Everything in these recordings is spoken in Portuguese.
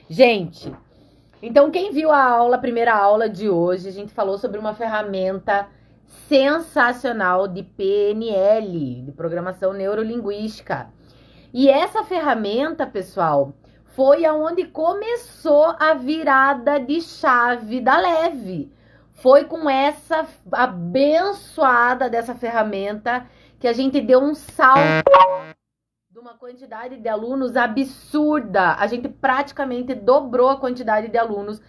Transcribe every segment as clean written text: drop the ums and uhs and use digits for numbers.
Gente, então quem viu a aula, a primeira aula de hoje, a gente falou sobre uma ferramenta sensacional de PNL, de programação neurolinguística. E essa ferramenta, pessoal, foi aonde começou a virada de chave da Leve. Foi com essa abençoada dessa ferramenta que a gente deu um salto de uma quantidade de alunos absurda. A gente praticamente dobrou a quantidade de alunos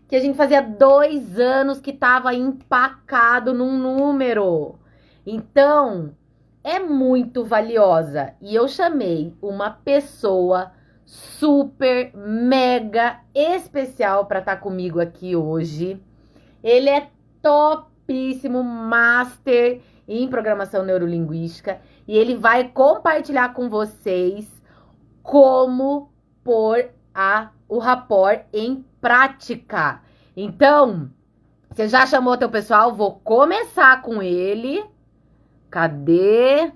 que a gente fazia 2 anos que estava empacado num número. Então, é muito valiosa. E eu chamei uma pessoa super, mega especial para estar comigo aqui hoje. Ele é topíssimo, master em programação neurolinguística, e ele vai compartilhar com vocês como pôr o rapport em prática. Então, você já chamou teu pessoal? Vou começar com ele. Cadê?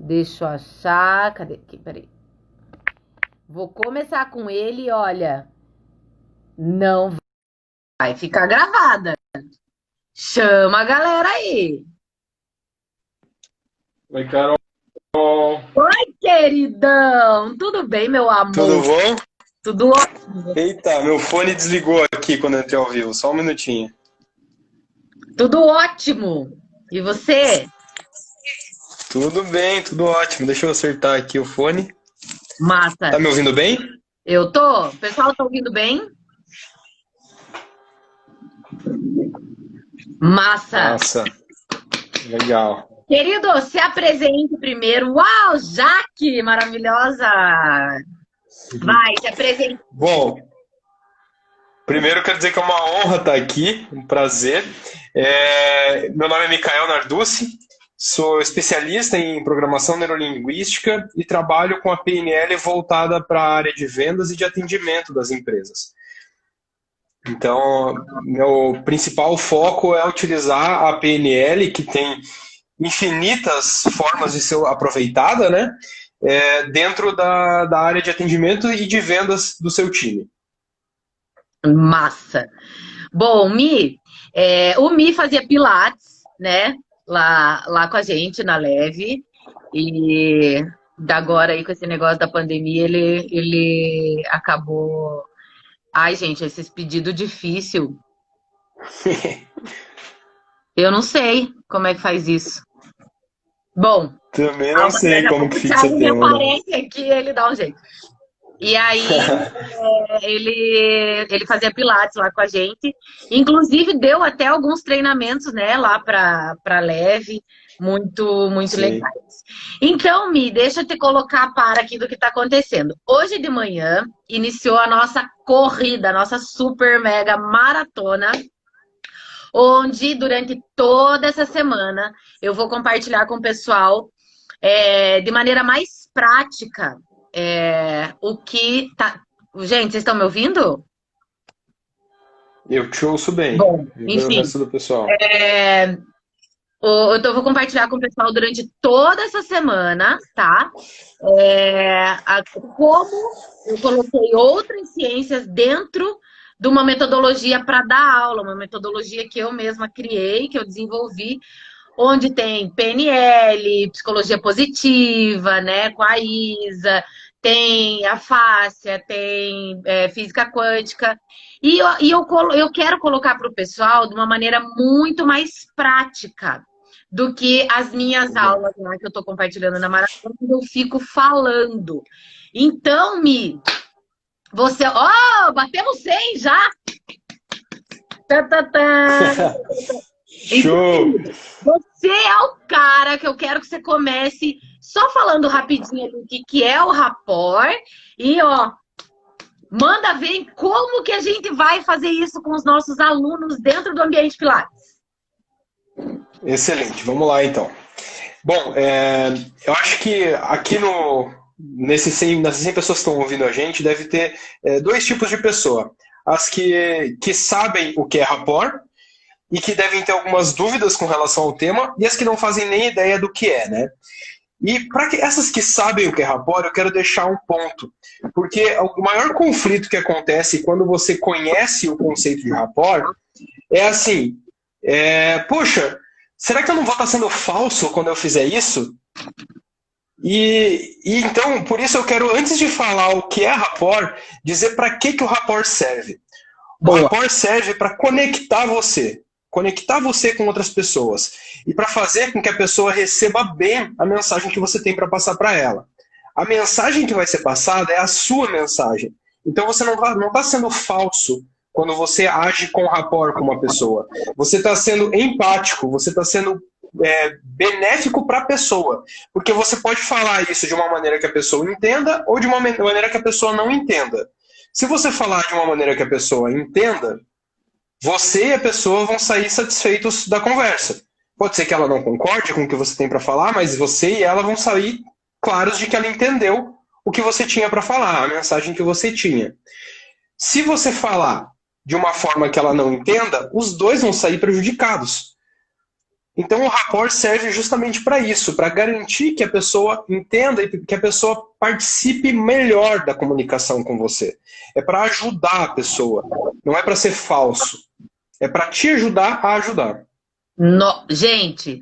Deixa eu achar. Cadê? Aqui, peraí. Vou começar com ele, olha. Não vai ficar gravada. Chama a galera aí. Oi, Carol. Oi, queridão. Tudo bem, meu Tudo amor? bom? Tudo ótimo. Eita, meu fone desligou aqui quando eu entrei ao vivo. Só um minutinho. Tudo ótimo. E você? Tudo bem, tudo ótimo. Deixa eu acertar aqui o fone. Massa. Tá me ouvindo bem? Eu tô? O pessoal tá ouvindo bem? Massa. Nossa, legal. Querido, se apresente primeiro. Uau, Jaque, maravilhosa. Vai, se apresente. Bom, primeiro eu quero dizer que é uma honra estar aqui, um prazer. Meu nome é Micael Narducci, sou especialista em programação neurolinguística e trabalho com a PNL voltada para a área de vendas e de atendimento das empresas. Então, meu principal foco é utilizar a PNL, que tem infinitas formas de ser aproveitada, né? Dentro da área de atendimento e de vendas do seu time. Massa. Bom, o Mi fazia Pilates, né? Lá com a gente, na Leve. E agora aí com esse negócio da pandemia, ele acabou. Ai, gente, esses pedidos difíceis. Eu não sei como é que faz isso. Bom, Também não sei como que o fixa Thiago me tema, não. aparece aqui, ele dá um jeito. E aí, ele fazia Pilates lá com a gente. Inclusive, deu até alguns treinamentos, né, lá para Leve, muito Sim. legais. Então, Mi, deixa eu te colocar a par aqui do que está acontecendo. Hoje de manhã, iniciou a nossa corrida, a nossa super mega maratona, onde durante toda essa semana eu vou compartilhar com o pessoal de maneira mais prática o que tá. Gente, vocês estão me ouvindo? Eu te ouço bem. Bom, E o enfim, resto do pessoal. eu vou compartilhar com o pessoal durante toda essa semana, tá? Como eu coloquei outras ciências dentro de uma metodologia para dar aula, uma metodologia que eu mesma criei, que eu desenvolvi, onde tem PNL, psicologia positiva, né, com a Isa, tem a fáscia, tem física quântica. Eu quero colocar para o pessoal de uma maneira muito mais prática do que as minhas Legal. aulas lá que eu estou compartilhando na maratona, onde eu fico falando. Então, você... Oh, batemos 100 já! Tá, tá, tá. Então, Show! você é o cara que eu quero que você comece só falando rapidinho do que é o rapport e, ó, manda ver como que a gente vai fazer isso com os nossos alunos dentro do ambiente Pilates. Excelente, vamos lá então. Bom, eu acho que aqui nessas 100 pessoas que estão ouvindo a gente, deve ter dois tipos de pessoa. As que sabem o que é rapport e que devem ter algumas dúvidas com relação ao tema, e as que não fazem nem ideia do que é, né? E para essas que sabem o que é rapport, eu quero deixar um ponto. Porque o maior conflito que acontece quando você conhece o conceito de rapport é assim, poxa, será que eu não vou estar sendo falso quando eu fizer isso? E então, por isso eu quero, antes de falar o que é rapport, dizer para que o rapport serve. O rapport serve para conectar você com outras pessoas e para fazer com que a pessoa receba bem a mensagem que você tem para passar para ela. A mensagem que vai ser passada é a sua mensagem. Então você não está sendo falso quando você age com rapport com uma pessoa. Você está sendo empático, você está sendo benéfico para a pessoa. Porque você pode falar isso de uma maneira que a pessoa entenda ou de uma maneira que a pessoa não entenda. Se você falar de uma maneira que a pessoa entenda, você e a pessoa vão sair satisfeitos da conversa. Pode ser que ela não concorde com o que você tem para falar, mas você e ela vão sair claros de que ela entendeu o que você tinha para falar, a mensagem que você tinha. Se você falar de uma forma que ela não entenda, os dois vão sair prejudicados. Então o rapport serve justamente para isso, para garantir que a pessoa entenda e que a pessoa participe melhor da comunicação com você. É para ajudar a pessoa, não é para ser falso. É para te ajudar a ajudar. Gente,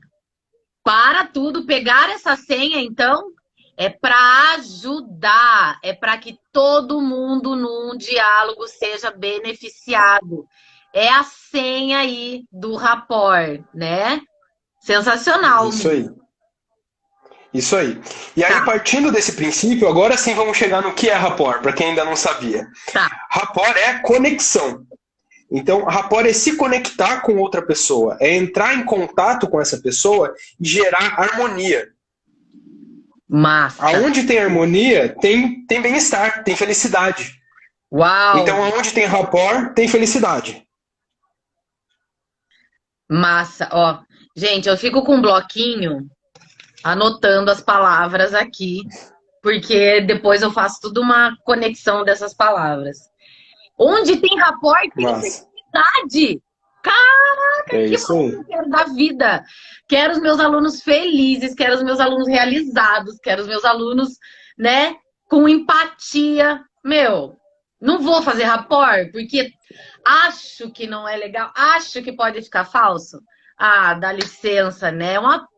para tudo, pegar essa senha, então, é para ajudar, é para que todo mundo num diálogo seja beneficiado. É a senha aí do rapport, né? Sensacional. Isso aí. Isso aí. E aí, partindo desse princípio, agora sim vamos chegar no que é rapport, para quem ainda não sabia. Rapport é conexão. Então, rapport é se conectar com outra pessoa, é entrar em contato com essa pessoa e gerar harmonia. Massa. Aonde tem harmonia, tem bem-estar, tem felicidade. Uau! Então, aonde tem rapport, tem felicidade. Massa. Ó, gente, eu fico com um bloquinho anotando as palavras aqui, porque depois eu faço tudo uma conexão dessas palavras. Onde tem rapport, tem felicidade. Caraca, que bom que eu quero da vida. Quero os meus alunos felizes, quero os meus alunos realizados, quero os meus alunos, né, com empatia. Meu, não vou fazer rapport, porque acho que não é legal, acho que pode ficar falso. Ah, dá licença, né? É uma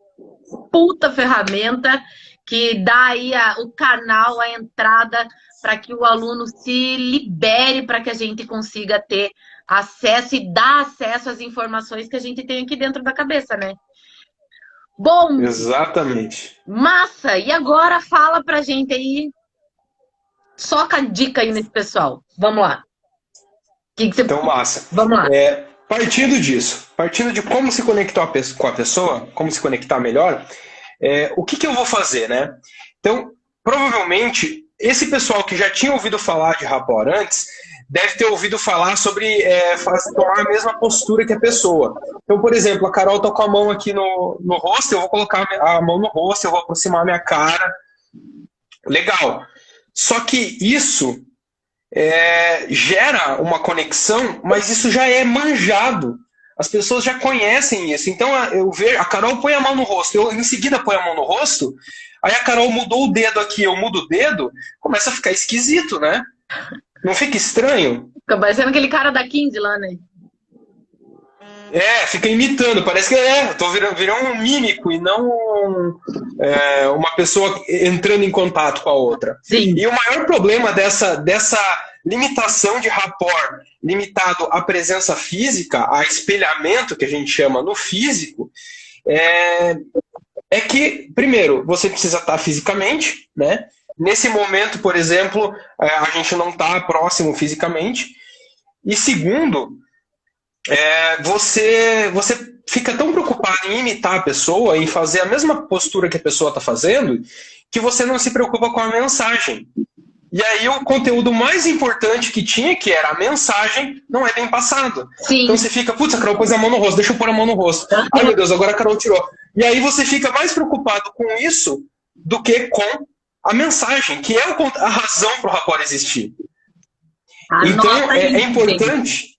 puta ferramenta que dá aí o canal, a entrada para que o aluno se libere, para que a gente consiga ter acesso e dar acesso às informações que a gente tem aqui dentro da cabeça, né? Bom. Exatamente. Massa! E agora fala pra gente aí, soca a dica aí nesse pessoal. Vamos lá. Então, massa. Vamos lá. Partindo disso, partindo de como se conectar com a pessoa, como se conectar melhor, o que eu vou fazer, né? Então, provavelmente, esse pessoal que já tinha ouvido falar de rapport antes, deve ter ouvido falar sobre tomar a mesma postura que a pessoa. Então, por exemplo, a Carol está com a mão aqui no rosto, eu vou colocar a mão no rosto, eu vou aproximar a minha cara. Legal. Só que isso gera uma conexão, mas isso já é manjado. As pessoas já conhecem isso. Então, eu vejo, a Carol põe a mão no rosto, eu em seguida ponho a mão no rosto, aí a Carol mudou o dedo aqui, eu mudo o dedo, começa a ficar esquisito, né? Não fica estranho? Fica parecendo aquele cara da 15 lá, né? Fica imitando, parece que tô virando um mímico e não uma pessoa entrando em contato com a outra. Sim. E o maior problema dessa limitação de rapport, limitado à presença física, a espelhamento que a gente chama no físico, é que, primeiro, você precisa estar fisicamente, né? Nesse momento, por exemplo, a gente não está próximo fisicamente. E segundo, você fica tão preocupado em imitar a pessoa, em fazer a mesma postura que a pessoa está fazendo, que você não se preocupa com a mensagem. E aí o conteúdo mais importante que tinha, que era a mensagem, não é bem passado. Sim. Então você fica, putz, a Carol pôs a mão no rosto, deixa eu pôr a mão no rosto. Ai meu Deus, agora a Carol tirou. E aí você fica mais preocupado com isso do que com a mensagem, que é a razão para o rapport existir. Então é importante.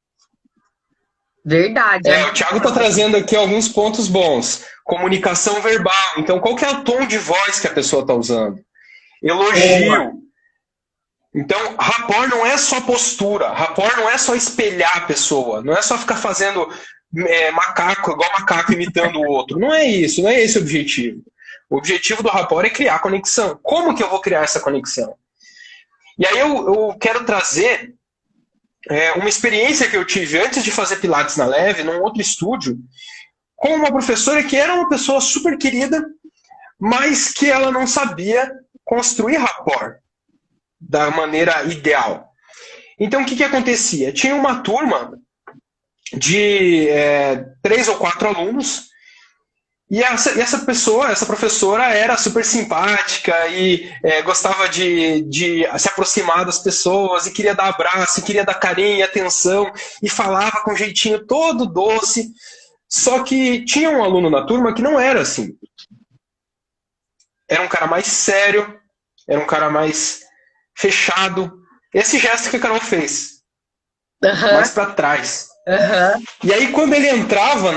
Verdade. O Thiago está trazendo aqui alguns pontos bons. comunicação verbal. Então, qual que é o tom de voz que a pessoa está usando? Elogio. Então, rapport não é só postura, rapport não é só espelhar a pessoa, não é só ficar fazendo macaco, igual macaco imitando o outro. Não é isso, não é esse o objetivo. O objetivo do rapport é criar conexão. Como que eu vou criar essa conexão? E aí eu quero trazer uma experiência que eu tive antes de fazer Pilates na Leve, num outro estúdio, com uma professora que era uma pessoa super querida, mas que ela não sabia construir rapport da maneira ideal. Então, o que acontecia? Tinha uma turma de 3 ou 4 alunos, e essa professora era super simpática e gostava de se aproximar das pessoas, e queria dar abraço, e queria dar carinho e atenção, e falava com um jeitinho todo doce. Só que tinha um aluno na turma que não era assim. Era um cara mais sério, era um cara mais fechado. Esse gesto que a Carol fez. Mais para trás. E aí, quando ele entrava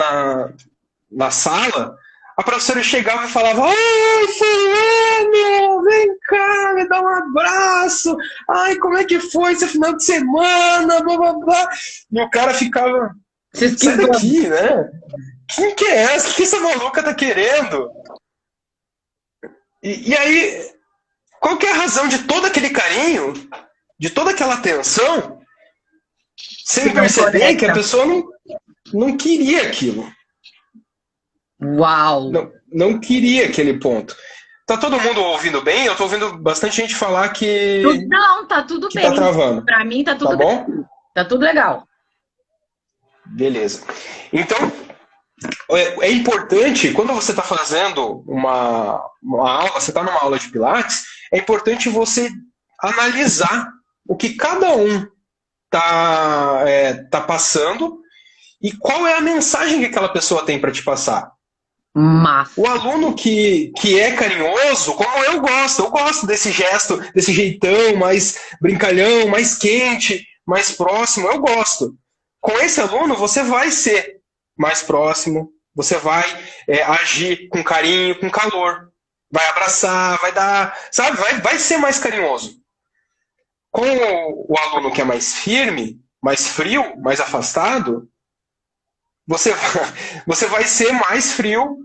na sala, a professora chegava e falava: "Oi, fulano, vem cá, me dá um abraço. Ai, como é que foi esse final de semana? Blá, blá, blá." E o cara ficava: "Sai daqui, né? Quem que é essa? O que essa maluca tá querendo?" E aí, qual que é a razão de todo aquele carinho, de toda aquela atenção, sem perceber que a pessoa não queria aquilo? Uau! Não queria aquele ponto. Tá todo mundo ouvindo bem? Eu tô ouvindo bastante gente falar que... Não, tá tudo bem. Tá travando. Pra mim tá tudo bem. Bom? Tá tudo legal. Beleza. Então, é importante, quando você está fazendo uma aula, você está numa aula de Pilates, é importante você analisar o que cada um tá passando e qual é a mensagem que aquela pessoa tem para te passar. Massa. O aluno que é carinhoso, como eu gosto desse gesto, desse jeitão mais brincalhão, mais quente, mais próximo, eu gosto. Com esse aluno, você vai ser mais próximo, você vai agir com carinho, com calor, vai abraçar, vai dar, sabe, vai ser mais carinhoso. Com o aluno que é mais firme, mais frio, mais afastado, você vai ser mais frio,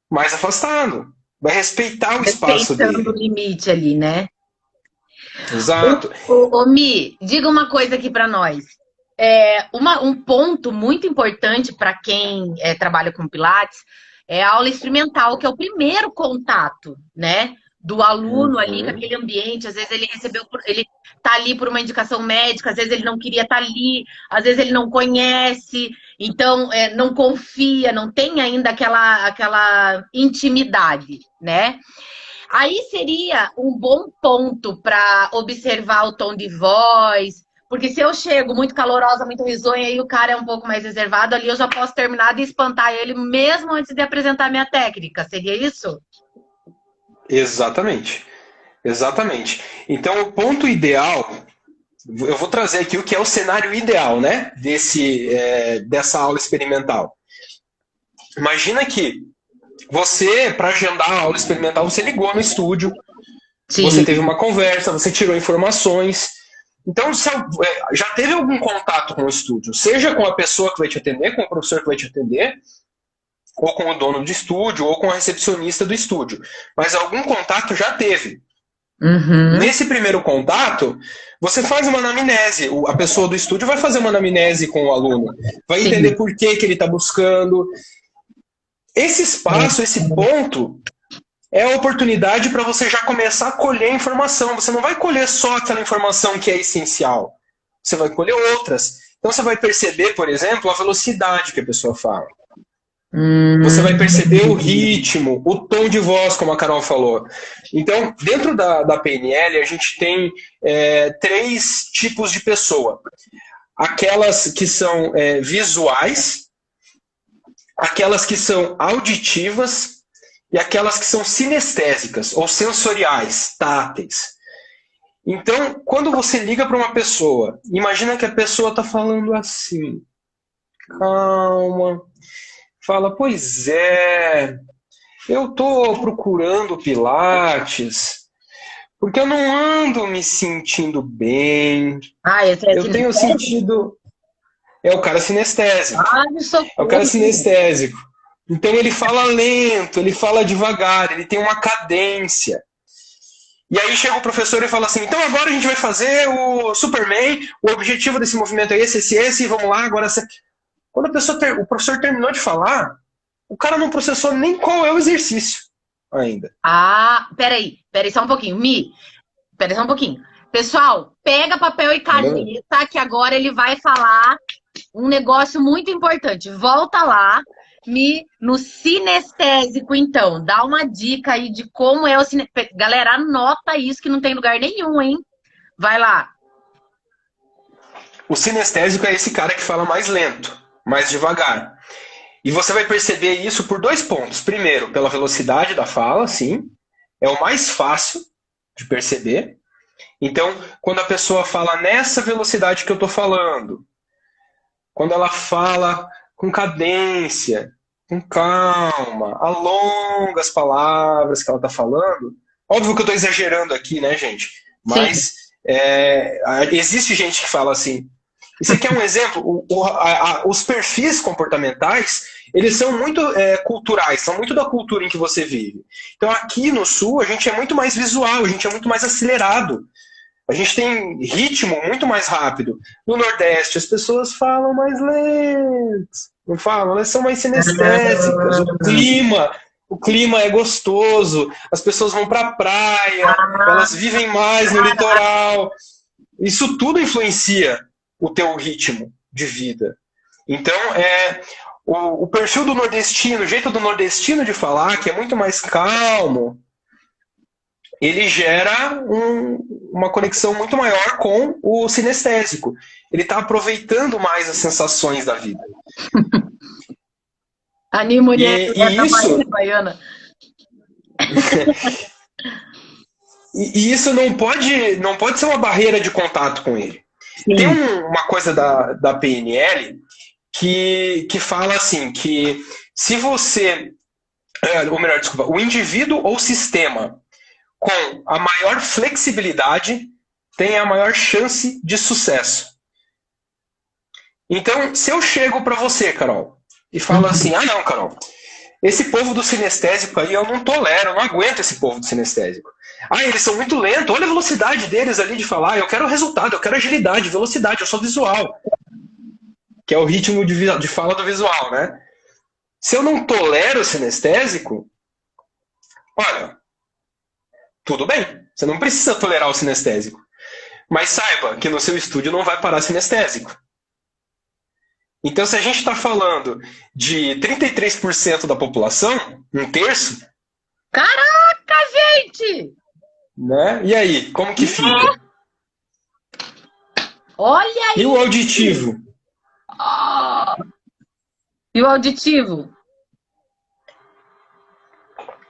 mais afastado. Vai respeitar o espaço dele. Respeitando o limite ali, né? Exato. Ô, Mi, diga uma coisa aqui para nós. Um ponto muito importante para quem trabalha com Pilates é a aula experimental, que é o primeiro contato, né? Do aluno ali com aquele ambiente. Às vezes ele ele tá ali por uma indicação médica, às vezes ele não queria estar ali, às vezes ele não conhece, então não confia, não tem ainda aquela intimidade, né? Aí seria um bom ponto para observar o tom de voz, porque se eu chego muito calorosa, muito risonha, e o cara é um pouco mais reservado, ali eu já posso terminar de espantar ele mesmo antes de apresentar minha técnica. Seria isso? Exatamente. Exatamente. Então, o ponto ideal, eu vou trazer aqui o que é o cenário ideal, né? Dessa aula experimental. Imagina que você, para agendar a aula experimental, você ligou no estúdio, sim, você teve uma conversa, você tirou informações. Então, já teve algum contato com o estúdio, seja com a pessoa que vai te atender, com o professor que vai te atender, ou com o dono do estúdio, ou com a recepcionista do estúdio. Mas algum contato já teve. Uhum. Nesse primeiro contato, você faz uma anamnese. A pessoa do estúdio vai fazer uma anamnese com o aluno. Vai entender por que ele está buscando. Esse espaço, esse ponto, é a oportunidade para você já começar a colher informação. Você não vai colher só aquela informação que é essencial. Você vai colher outras. Então você vai perceber, por exemplo, a velocidade que a pessoa fala. Você vai perceber o ritmo, o tom de voz, como a Carol falou. Então, dentro da PNL, a gente tem 3 tipos de pessoa. Aquelas que são visuais, aquelas que são auditivas e aquelas que são sinestésicas ou sensoriais, táteis. Então, quando você liga para uma pessoa, imagina que a pessoa está falando assim, calma, fala, pois é, eu tô procurando Pilates, porque eu não ando me sentindo bem, Ah, esse é eu tenho sinestésico? sentido... É o cara sinestésico. Ai, É o cara socorro. sinestésico. Então ele fala lento, ele fala devagar, ele tem uma cadência. E aí chega o professor e fala assim, então agora a gente vai fazer o Superman, o objetivo desse movimento é esse, e vamos lá, agora... Quando o professor terminou de falar, o cara não processou nem qual é o exercício ainda. Ah, peraí só um pouquinho. Peraí só um pouquinho. Pessoal, pega papel e Entendeu? caneta, que agora ele vai falar um negócio muito importante. Volta lá, no sinestésico, então. Dá uma dica aí de como é o sinestésico. Galera, anota isso que não tem lugar nenhum, hein? Vai lá. O sinestésico é esse cara que fala mais lento, mais devagar. E você vai perceber isso por 2 pontos. Primeiro, pela velocidade da fala, sim. É o mais fácil de perceber. Então, quando a pessoa fala nessa velocidade que eu estou falando, quando ela fala com cadência, com calma, alonga as palavras que ela está falando, óbvio que eu estou exagerando aqui, né, gente? Sim. Mas existe gente que fala assim. E você quer um exemplo? Os perfis comportamentais, eles são muito culturais, são muito da cultura em que você vive. Então, aqui no Sul, a gente é muito mais visual, a gente é muito mais acelerado. A gente tem ritmo muito mais rápido. No Nordeste, as pessoas falam mais lento. Não falam? Elas são mais sinestésicas. O clima é gostoso. As pessoas vão para a praia. Ah, Elas vivem mais no litoral. Isso tudo influencia o teu ritmo de vida. Então, o perfil do nordestino, o jeito do nordestino de falar, que é muito mais calmo, ele gera uma conexão muito maior com o sinestésico. Ele está aproveitando mais as sensações da vida. anima mulher E da isso, Maria Baiana. e isso não pode ser uma barreira de contato com ele. Tem Sim. uma coisa da PNL que fala assim, que se você, ou melhor, desculpa, o indivíduo ou sistema com a maior flexibilidade tem a maior chance de sucesso. Então, se eu chego para você, Carol, e falo assim, não, Carol, esse povo do sinestésico aí eu não tolero, eu não aguento esse povo do sinestésico. Eles são muito lentos, olha a velocidade deles ali de falar, eu quero resultado, eu quero agilidade, velocidade, eu sou visual. Que é o ritmo de fala do visual, né? Se eu não tolero o sinestésico, olha, tudo bem, você não precisa tolerar o sinestésico. Mas saiba que no seu estúdio não vai parar sinestésico. Então, se a gente está falando de 33% da população, um terço, Caraca, gente! né? E aí, como que fica? Olha E o aí! auditivo? E o auditivo?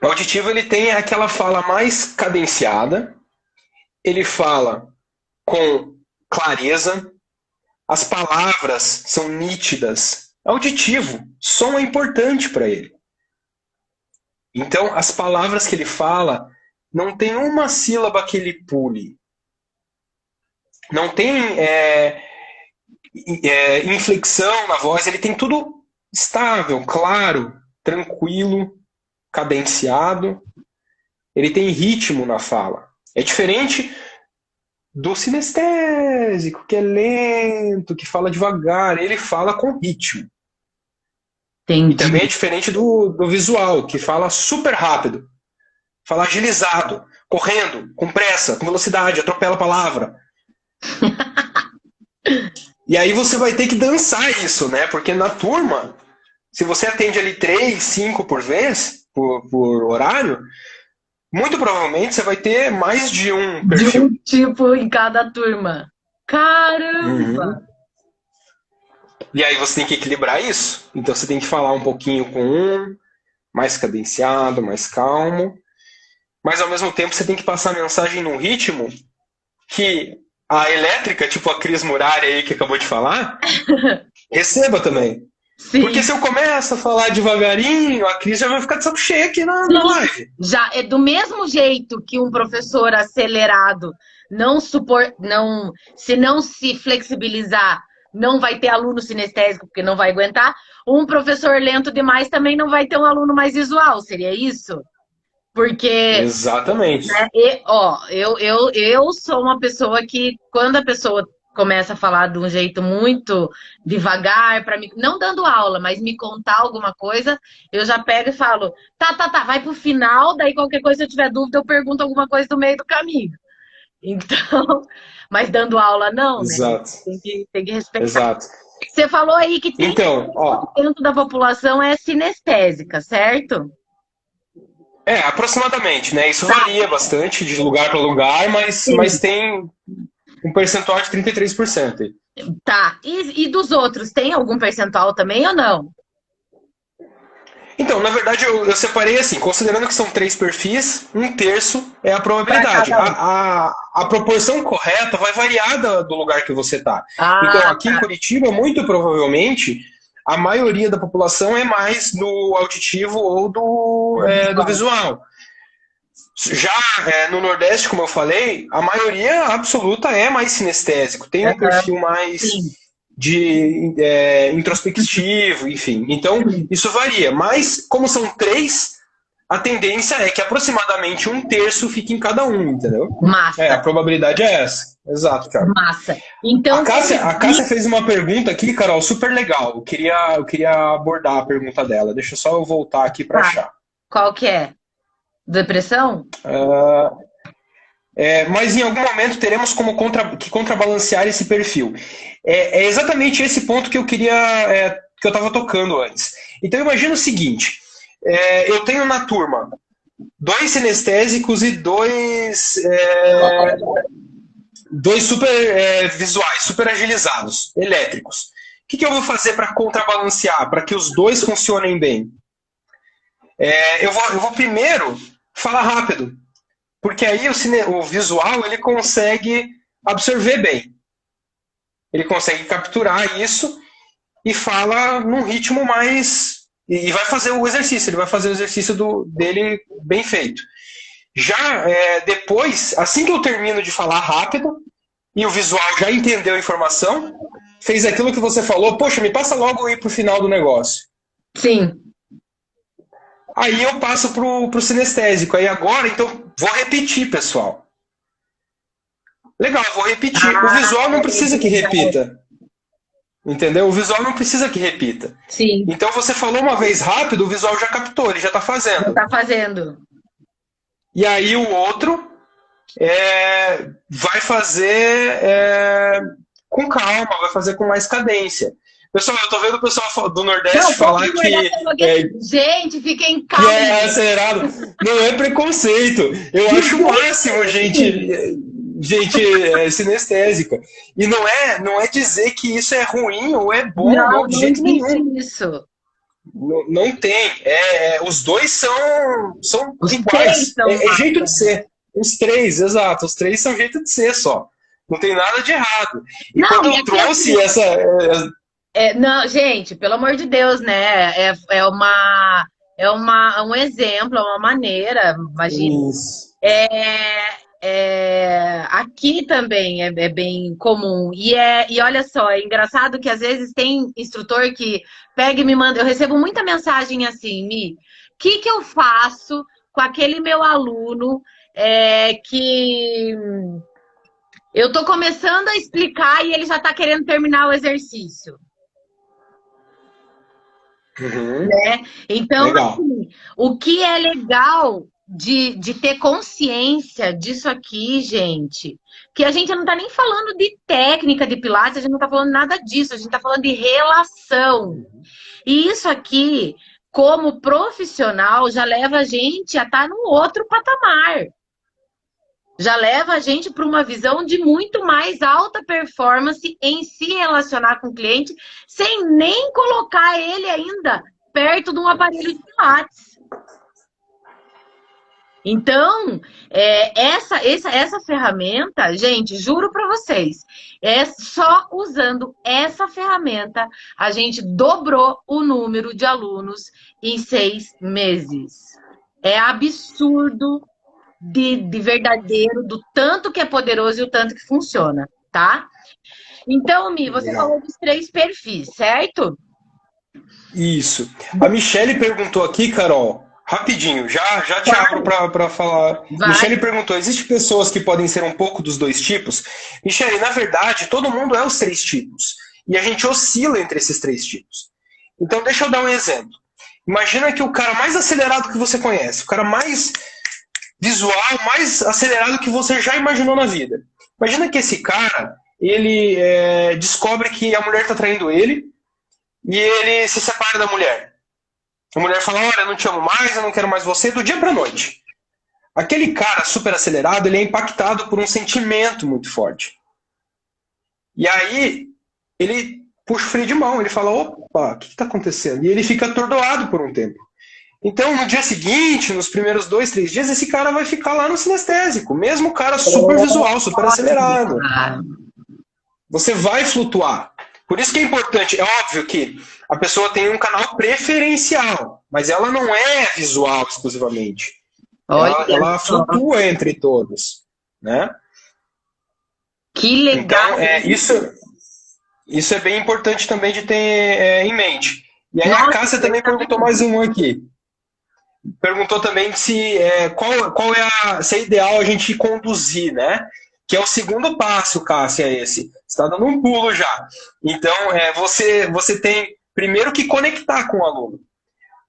O auditivo ele tem aquela fala mais cadenciada, ele fala com clareza, as palavras são nítidas. Auditivo, som é importante para ele. Então, as palavras que ele fala, não tem uma sílaba que ele pule. Não tem inflexão na voz, ele tem tudo estável, claro, tranquilo, cadenciado. Ele tem ritmo na fala. É diferente do sinestésico, que é lento, que fala devagar. Ele fala com ritmo. E também é Entendi. diferente do visual, que fala super rápido. Fala agilizado, correndo, com pressa, com velocidade, atropela a palavra. E aí você vai ter que dançar isso, né? Porque na turma, se você atende ali 3, 5 por vez, por horário, muito provavelmente você vai ter mais de um De perfil. um tipo em cada turma. Caramba! Uhum. E aí você tem que equilibrar isso. Então você tem que falar um pouquinho com um, mais cadenciado, mais calmo. Mas ao mesmo tempo você tem que passar a mensagem num ritmo que a elétrica, tipo a Cris Murari aí que acabou de falar, receba também. Porque Sim. se eu começo a falar devagarinho, a Cris já vai ficar de saco cheio aqui na live. Já é do mesmo jeito que um professor acelerado se não se flexibilizar, não vai ter aluno sinestésico porque não vai aguentar. Um professor lento demais também não vai ter um aluno mais visual, seria isso? Porque, Exatamente. né, eu sou uma pessoa que, quando a pessoa começa a falar de um jeito muito devagar, para mim, não dando aula, mas me contar alguma coisa, eu já pego e falo, tá, vai pro final, daí qualquer coisa, se eu tiver dúvida, eu pergunto alguma coisa no meio do caminho. Então, mas dando aula não, né? Exato. Tem que respeitar. Exato. Você falou aí que Então, ó, 30% da população é sinestésica, certo? aproximadamente, né? Isso varia bastante de lugar para lugar, mas Sim. tem um percentual de 33% aí. Tá. E dos outros, tem algum percentual também ou não? Então, na verdade, eu separei assim, considerando que são 3 perfis, 1/3 é a Para probabilidade. cada um. A proporção correta vai variar do lugar que você está. Então, Ah, aqui em Curitiba, muito provavelmente, a maioria da população é mais do auditivo ou do visual. visual. Já no Nordeste, como eu falei, a maioria absoluta é mais sinestésico, tem um Aham, perfil mais sim. de introspectivo, enfim. Então, isso varia. Mas, como são 3, a tendência é que aproximadamente 1/3 fique em cada um, entendeu? A Massa, probabilidade é essa. Exato, cara. massa. A Então, Cássia, quer a Cássia dizer, fez uma pergunta aqui, Carol, super legal. Eu queria abordar a pergunta dela. Deixa só eu voltar aqui para tá, achar. qual que é? Depressão? Mas em algum momento teremos que contrabalancear esse perfil. É exatamente esse ponto que eu queria, que eu estava tocando antes. Então imagina o seguinte: eu tenho na turma 2 sinestésicos e dois super visuais, super agilizados, elétricos. O que eu vou fazer para contrabalancear, para que os dois funcionem bem? Eu vou primeiro falar rápido, porque aí o visual ele consegue absorver bem. Ele consegue capturar isso e fala num ritmo mais. E vai fazer o exercício, ele vai fazer o exercício dele bem feito. Já depois, assim que eu termino de falar rápido, e o visual já entendeu a informação, fez aquilo que você falou, poxa, me passa logo aí pro final do negócio. Sim. Aí eu passo pro sinestésico. Aí agora, então, vou repetir, pessoal. Legal, vou repetir. O Ah, visual não precisa que legal. repita. Entendeu? O visual não precisa que repita. Sim, Então você falou uma vez rápido, o visual já captou, ele já está já fazendo. tá fazendo. E aí o outro vai fazer com calma, vai fazer com mais cadência. Pessoal, eu tô vendo o pessoal do Não, Nordeste o povo falar do Nordeste falou aqui assim, gente, fiquem que é calmos. acelerado. Não é preconceito. Eu De acho o jeito máximo, nenhum. gente sinestésica. E não é dizer que isso é ruim ou é bom, Não, não, de não jeito existe nenhum. isso. Não tem. Os dois são Os três iguais. são É jeito massa. de ser. Os 3, exato. Os 3 são jeito de ser só. Não tem nada de errado. E Não, quando e eu aqui assim, trouxe essa. não, gente, pelo amor de Deus, né? É um exemplo, é uma maneira, imagina. Isso. Aqui também é bem comum. E olha só, é engraçado que às vezes tem instrutor que pega e me manda. Eu recebo muita mensagem assim, o que eu faço com aquele meu aluno que eu tô começando a explicar e ele já tá querendo terminar o exercício? Uhum. Né? Então, Legal. assim, o que é legal de ter consciência disso aqui, gente, que a gente não está nem falando de técnica de Pilates, a gente não está falando nada disso, a gente está falando de relação. E isso aqui, como profissional, já leva a gente a estar num outro patamar. Já leva a gente para uma visão de muito mais alta performance em se relacionar com o cliente, sem nem colocar ele ainda perto de um aparelho de Pilates. Então, essa ferramenta, gente, juro para vocês, é só usando essa ferramenta a gente dobrou o número de alunos em 6 meses. É absurdo de verdadeiro, do tanto que é poderoso e o tanto que funciona, tá? Então, Mi, você Legal. falou dos 3 perfis, certo? Isso. A Michelle perguntou aqui, Carol, rapidinho, já te abro Claro. para falar. Vai. Michelle perguntou: existem pessoas que podem ser um pouco dos dois tipos? Michelle, na verdade, todo mundo é os 3 tipos. E a gente oscila entre esses 3 tipos. Então, deixa eu dar um exemplo. Imagina que o cara mais acelerado que você conhece, o cara mais visual, mais acelerado que você já imaginou na vida. Imagina que esse cara, ele descobre que a mulher está traindo ele e ele se separa da mulher. A mulher fala: olha, eu não te amo mais, eu não quero mais você, do dia pra noite. Aquele cara super acelerado, ele é impactado por um sentimento muito forte. E aí, ele puxa o freio de mão, ele fala: opa, o que está acontecendo? E ele fica atordoado por um tempo. Então, no dia seguinte, nos primeiros 2, 3 dias, esse cara vai ficar lá no sinestésico, mesmo o cara super visual, super acelerado. Você vai flutuar. Por isso que é importante, é óbvio que a pessoa tem um canal preferencial, mas ela não é visual exclusivamente. Ela flutua entre todos, né? Que legal! Então, isso é bem importante também de ter em mente. E aí a Cássia também perguntou mais um aqui. Perguntou também se se é ideal a gente conduzir, né? Que é o segundo passo, Cássia, esse. Você está dando um pulo já. Então, você tem primeiro que conectar com o aluno.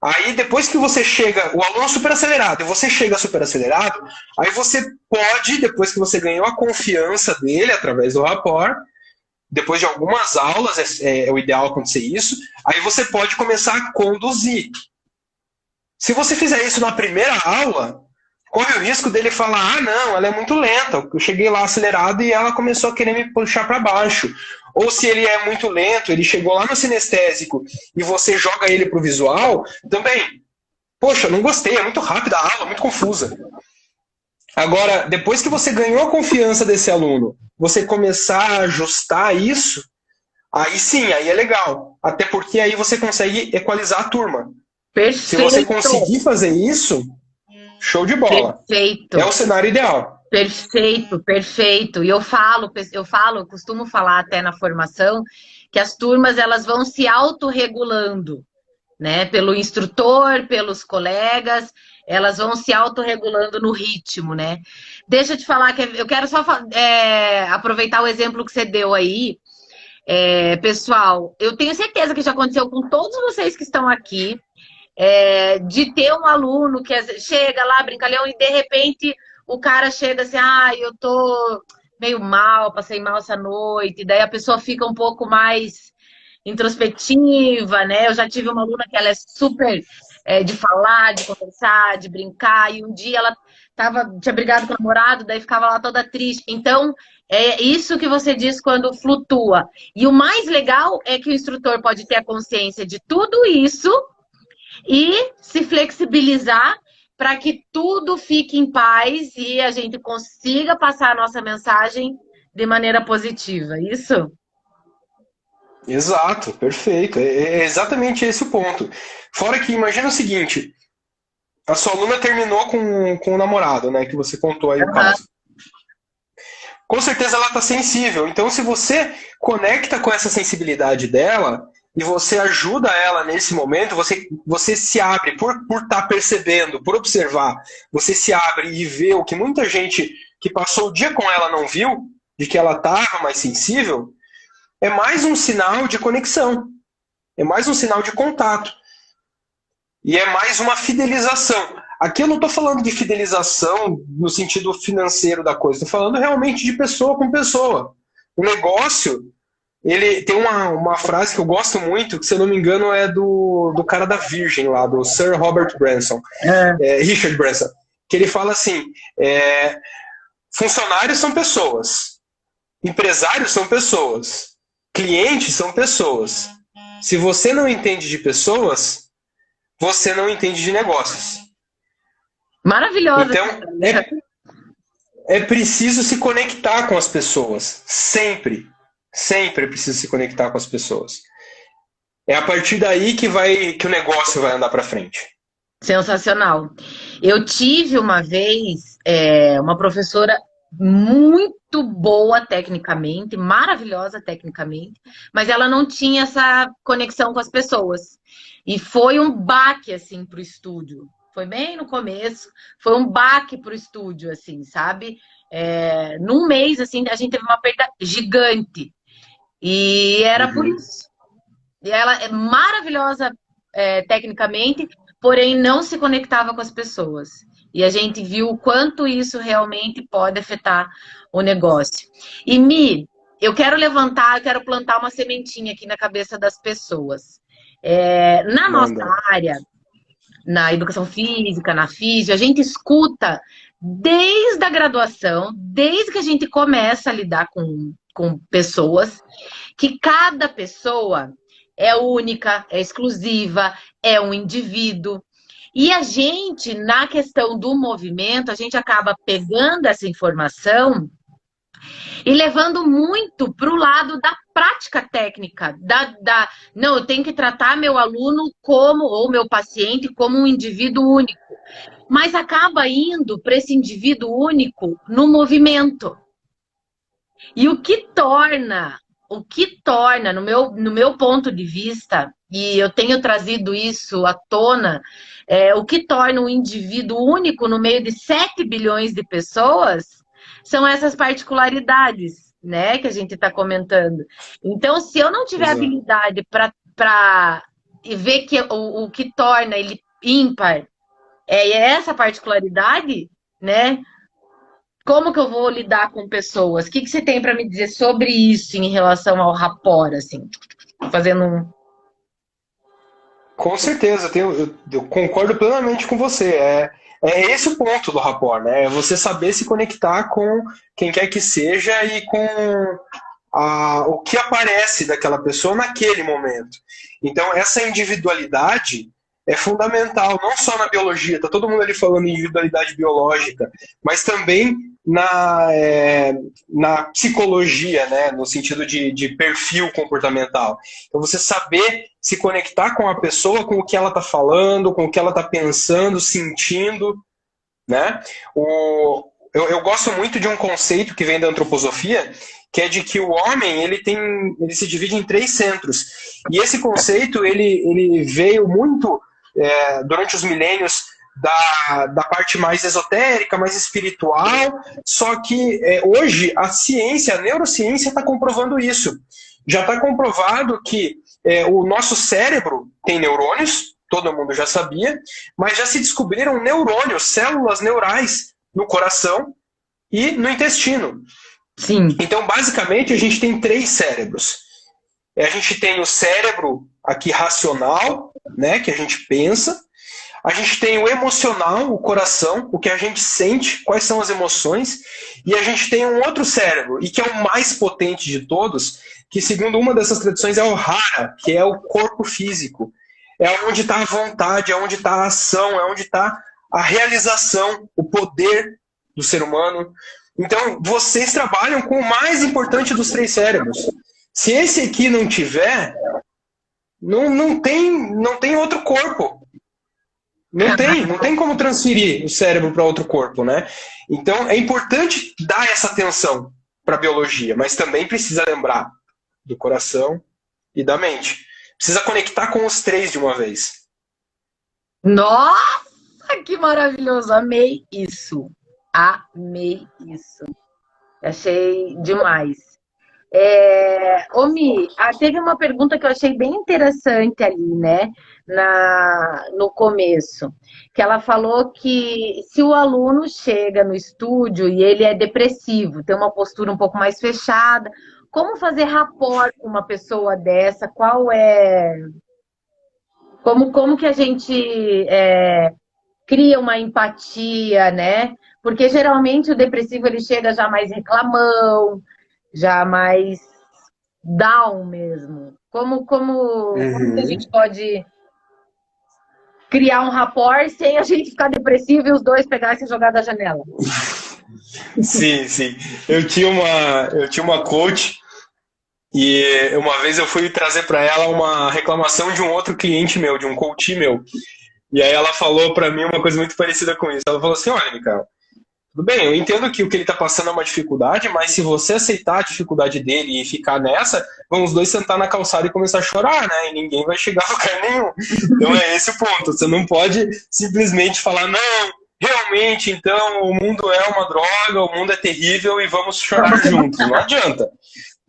Aí, depois que você chega, o aluno super acelerado, e você chega super acelerado, aí você pode, depois que você ganhou a confiança dele, através do rapport, depois de algumas aulas, é o ideal acontecer isso, aí você pode começar a conduzir. Se você fizer isso na primeira aula, corre o risco dele falar: ah, não, ela é muito lenta, eu cheguei lá acelerado e ela começou a querer me puxar para baixo. Ou se ele é muito lento, ele chegou lá no sinestésico e você joga ele pro visual, também, poxa, não gostei, é muito rápida a aula, muito confusa. Agora, depois que você ganhou a confiança desse aluno, você começar a ajustar isso, aí sim, aí é legal. Até porque aí você consegue equalizar a turma. Perfeito. Se você conseguir fazer isso, show de bola. Perfeito. É o cenário ideal. Perfeito, perfeito. E eu costumo falar até na formação, que as turmas elas vão se autorregulando, né? Pelo instrutor, pelos colegas, elas vão se autorregulando no ritmo, né? Deixa eu te falar que eu quero só aproveitar o exemplo que você deu aí. Pessoal, eu tenho certeza que já aconteceu com todos vocês que estão aqui. De ter um aluno que chega lá, brincalhão, e de repente o cara chega assim: eu tô meio mal, passei mal essa noite, e daí a pessoa fica um pouco mais introspectiva, né? Eu já tive uma aluna que ela é super de falar, de conversar, de brincar, e um dia ela tinha brigado com o namorado, daí ficava lá toda triste. Então, é isso que você diz quando flutua. E o mais legal é que o instrutor pode ter a consciência de tudo isso e se flexibilizar para que tudo fique em paz e a gente consiga passar a nossa mensagem de maneira positiva. Isso? Exato, perfeito. É exatamente esse o ponto. Fora que, imagina o seguinte: a sua aluna terminou com o namorado, né? Que você contou aí o caso. Com certeza ela está sensível. Então, se você conecta com essa sensibilidade dela e você ajuda ela nesse momento, você se abre por estar percebendo, por observar, você se abre e vê o que muita gente que passou o dia com ela não viu, de que ela estava mais sensível, é mais um sinal de conexão, é mais um sinal de contato. E é mais uma fidelização. Aqui eu não estou falando de fidelização no sentido financeiro da coisa, estou falando realmente de pessoa com pessoa. O negócio, ele tem uma frase que eu gosto muito, que se eu não me engano é do cara da Virgin lá, do Sir Robert Branson, Richard Branson, que ele fala assim: funcionários são pessoas, empresários são pessoas, clientes são pessoas. Se você não entende de pessoas, você não entende de negócios. Maravilhosa. Então, é preciso se conectar com as pessoas. Sempre. Sempre é preciso se conectar com as pessoas. É a partir daí que o negócio vai andar para frente. Sensacional. Eu tive uma vez uma professora muito boa tecnicamente, maravilhosa tecnicamente, mas ela não tinha essa conexão com as pessoas. E foi um baque, assim, para o estúdio. Foi bem no começo, foi um baque para o estúdio, assim, sabe? Num mês, assim, a gente teve uma perda gigante. E era por Uhum. isso. E ela é maravilhosa tecnicamente, porém não se conectava com as pessoas. E a gente viu o quanto isso realmente pode afetar o negócio. E Mi, eu quero plantar uma sementinha aqui na cabeça das pessoas. Na nossa Manda. área, na educação física, na física, a gente escuta desde a graduação, desde que a gente começa a lidar com pessoas, que cada pessoa é única, é exclusiva, é um indivíduo. E a gente, na questão do movimento, a gente acaba pegando essa informação e levando muito para o lado da prática técnica, não, eu tenho que tratar meu aluno como, ou meu paciente, como um indivíduo único. Mas acaba indo para esse indivíduo único no movimento. E o que torna, no meu ponto de vista, e eu tenho trazido isso à tona, o que torna um indivíduo único no meio de 7 bilhões de pessoas são essas particularidades, né, que a gente está comentando. Então, se eu não tiver Exato. habilidade para ver que o que torna ele ímpar é essa particularidade, né? Como que eu vou lidar com pessoas? O que você tem para me dizer sobre isso em relação ao rapport, assim? Fazendo um... Com certeza, eu concordo plenamente com você. É esse o ponto do rapport, né? É você saber se conectar com quem quer que seja e com o que aparece daquela pessoa naquele momento. Então, essa individualidade é fundamental, não só na biologia, tá todo mundo ali falando em individualidade biológica, mas também na psicologia, né, no sentido de perfil comportamental. Então, você saber se conectar com a pessoa, com o que ela está falando, com o que ela está pensando, sentindo, né? Eu gosto muito de um conceito que vem da antroposofia, que é de que o homem ele se divide em 3 centros. E esse conceito ele veio muito durante os milênios da parte mais esotérica, mais espiritual, só que hoje a ciência, a neurociência está comprovando isso. Já está comprovado que o nosso cérebro tem neurônios, todo mundo já sabia, mas já se descobriram neurônios, células neurais no coração e no intestino. Sim. Então, basicamente, a gente tem 3 cérebros. A gente tem o cérebro aqui racional, né, que a gente pensa. A gente tem o emocional, o coração, o que a gente sente, quais são as emoções. E a gente tem um outro cérebro, e que é o mais potente de todos, que segundo uma dessas tradições é o Hara, que é o corpo físico. É onde está a vontade, é onde está a ação, é onde está a realização, o poder do ser humano. Então, vocês trabalham com o mais importante dos 3 cérebros. Se esse aqui não tiver, não tem outro corpo. Não tem como transferir o cérebro para outro corpo, né? Então, é importante dar essa atenção para a biologia, mas também precisa lembrar do coração e da mente. Precisa conectar com os 3 de uma vez. Nossa, que maravilhoso! Amei isso. Amei isso. Achei demais. Mi, teve uma pergunta que eu achei bem interessante ali, né? No começo, que ela falou que se o aluno chega no estúdio e ele é depressivo, tem uma postura um pouco mais fechada, como fazer rapport com uma pessoa dessa? Como que a gente cria uma empatia, né? Porque geralmente o depressivo ele chega já mais reclamão, já mais down mesmo. Como que a Uhum. gente pode. criar um rapport sem a gente ficar depressivo e os dois pegarem e se jogar da janela. Sim, sim. Eu tinha uma coach e uma vez eu fui trazer para ela uma reclamação de um outro cliente meu, de um coach meu. E aí ela falou para mim uma coisa muito parecida com isso. Ela falou assim, olha, Micael, tudo bem, eu entendo que o que ele está passando é uma dificuldade, mas se você aceitar a dificuldade dele e ficar nessa, vamos os dois sentar na calçada e começar a chorar, né? E ninguém vai chegar a lugar nenhum. Então é esse o ponto. Você não pode simplesmente falar, não, realmente, então, o mundo é uma droga, o mundo é terrível e vamos chorar juntos. Não adianta.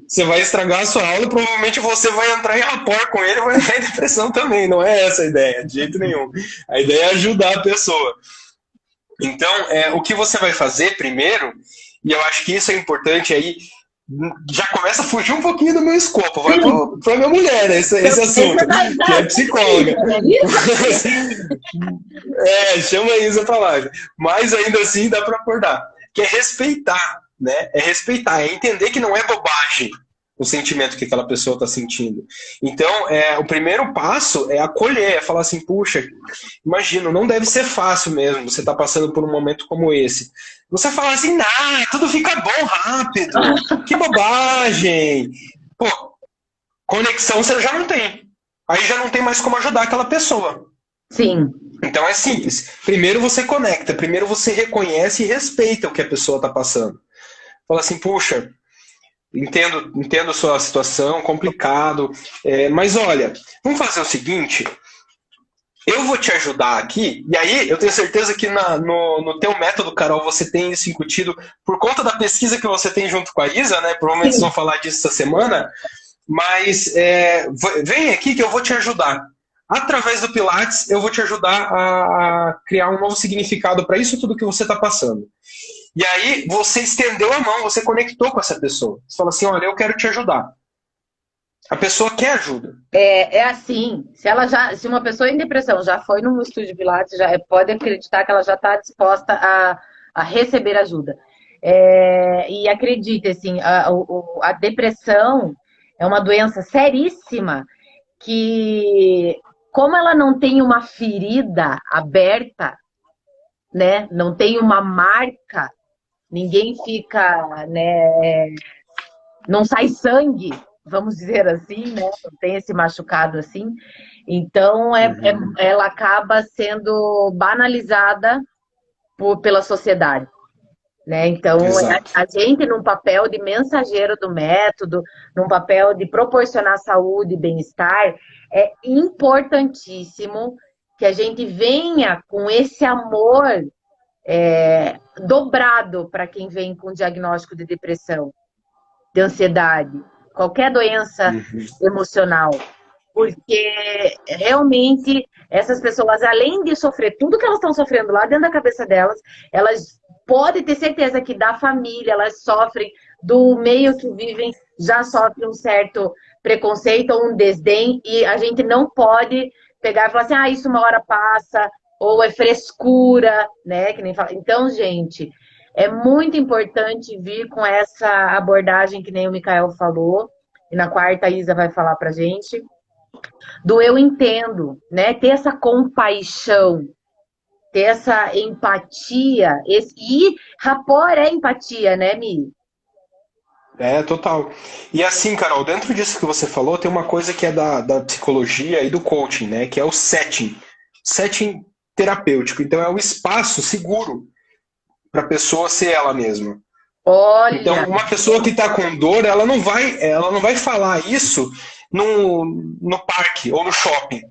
Você vai estragar a sua aula e provavelmente você vai entrar em rapport com ele e vai entrar em depressão também. Não é essa a ideia, de jeito nenhum. A ideia é ajudar a pessoa. Então, o que você vai fazer primeiro, e eu acho que isso é importante aí, já começa a fugir um pouquinho do meu escopo, vai para minha mulher, esse assunto, que é psicóloga. Chama a Isa para live. Mas ainda assim dá para acordar. Que é respeitar, né? É respeitar, é entender que não é bobagem o sentimento que aquela pessoa está sentindo. Então, o primeiro passo é acolher, é falar assim, puxa, imagina, não deve ser fácil mesmo você tá passando por um momento como esse. Você fala assim, tudo fica bom rápido, que bobagem. Pô, conexão você já não tem. Aí já não tem mais como ajudar aquela pessoa. Sim. Então é simples. Primeiro você conecta, primeiro você reconhece e respeita o que a pessoa está passando. Fala assim, puxa, entendo a sua situação, complicado, mas olha, vamos fazer o seguinte, eu vou te ajudar aqui, e aí eu tenho certeza que no teu método, Carol, você tem isso incutido por conta da pesquisa que você tem junto com a Isa, né? Provavelmente vocês vão falar disso essa semana, mas vem aqui que eu vou te ajudar. Através do Pilates, eu vou te ajudar a criar um novo significado para isso tudo que você está passando. E aí você estendeu a mão, você conectou com essa pessoa. Você fala assim, olha, eu quero te ajudar. A pessoa quer ajuda. É assim, se uma pessoa em depressão já foi num estúdio de Pilates, pode acreditar que ela já está disposta a receber ajuda. E acredite, assim, a depressão é uma doença seríssima que, como ela não tem uma ferida aberta, né, não tem uma marca, ninguém fica, né, não sai sangue, vamos dizer assim, né? Não tem esse machucado assim. Então, ela acaba sendo banalizada pela sociedade. Né? Então, a gente, num papel de mensageiro do método, num papel de proporcionar saúde e bem-estar, é importantíssimo que a gente venha com esse amor dobrado para quem vem com diagnóstico de depressão, de ansiedade, qualquer doença emocional. Porque realmente essas pessoas, além de sofrer tudo que elas estão sofrendo lá dentro da cabeça delas, elas podem ter certeza que da família elas sofrem, do meio que vivem, já sofrem um certo preconceito ou um desdém, e a gente não pode pegar e falar assim, isso uma hora passa, ou é frescura, né? Que nem fala. Então, gente, é muito importante vir com essa abordagem que nem o Micael falou, e na quarta a Isa vai falar pra gente, do eu entendo, né? Ter essa compaixão, ter essa empatia, e rapport é empatia, né, Mi? Total. E assim, Carol, dentro disso que você falou, tem uma coisa que é da psicologia e do coaching, né? Que é o setting terapêutico. Então é o espaço seguro para a pessoa ser ela mesma. Olha. Então, uma pessoa que está com dor, ela não vai falar isso no parque ou no shopping.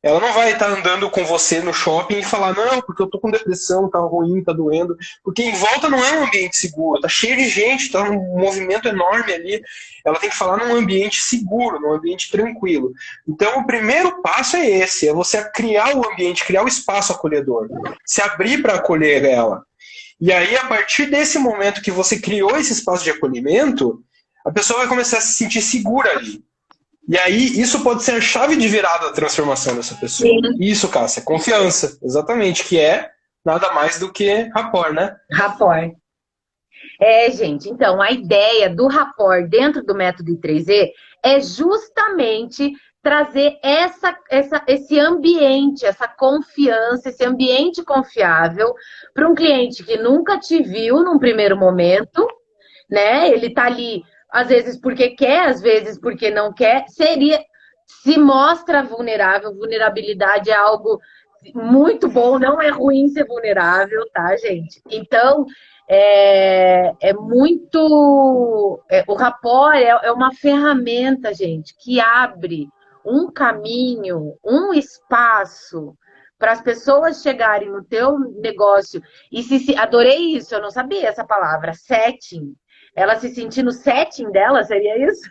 Ela não vai estar andando com você no shopping e falar, não, porque eu tô com depressão, tá ruim, tá doendo. Porque em volta não é um ambiente seguro, tá cheio de gente, tá um movimento enorme ali. Ela tem que falar num ambiente seguro, num ambiente tranquilo. Então o primeiro passo é esse, é você criar o ambiente, criar o espaço acolhedor. Se abrir para acolher ela. E aí, a partir desse momento que você criou esse espaço de acolhimento, a pessoa vai começar a se sentir segura ali. E aí, isso pode ser a chave de virada da transformação dessa pessoa. Sim. Isso, Cássia, confiança, exatamente, que é nada mais do que rapport, né? Rapport. Gente, então, a ideia do rapport dentro do método I3E é justamente trazer esse ambiente, essa confiança, esse ambiente confiável para um cliente que nunca te viu num primeiro momento, né? Ele tá ali, às vezes porque quer, às vezes porque não quer. Se mostra vulnerável. Vulnerabilidade é algo muito bom, não é ruim ser vulnerável, tá, gente? Então, o rapport é uma ferramenta, gente, que abre um caminho, um espaço para as pessoas chegarem no teu negócio e adorei isso, eu não sabia essa palavra, setting. Ela se sentir no setting dela, seria isso?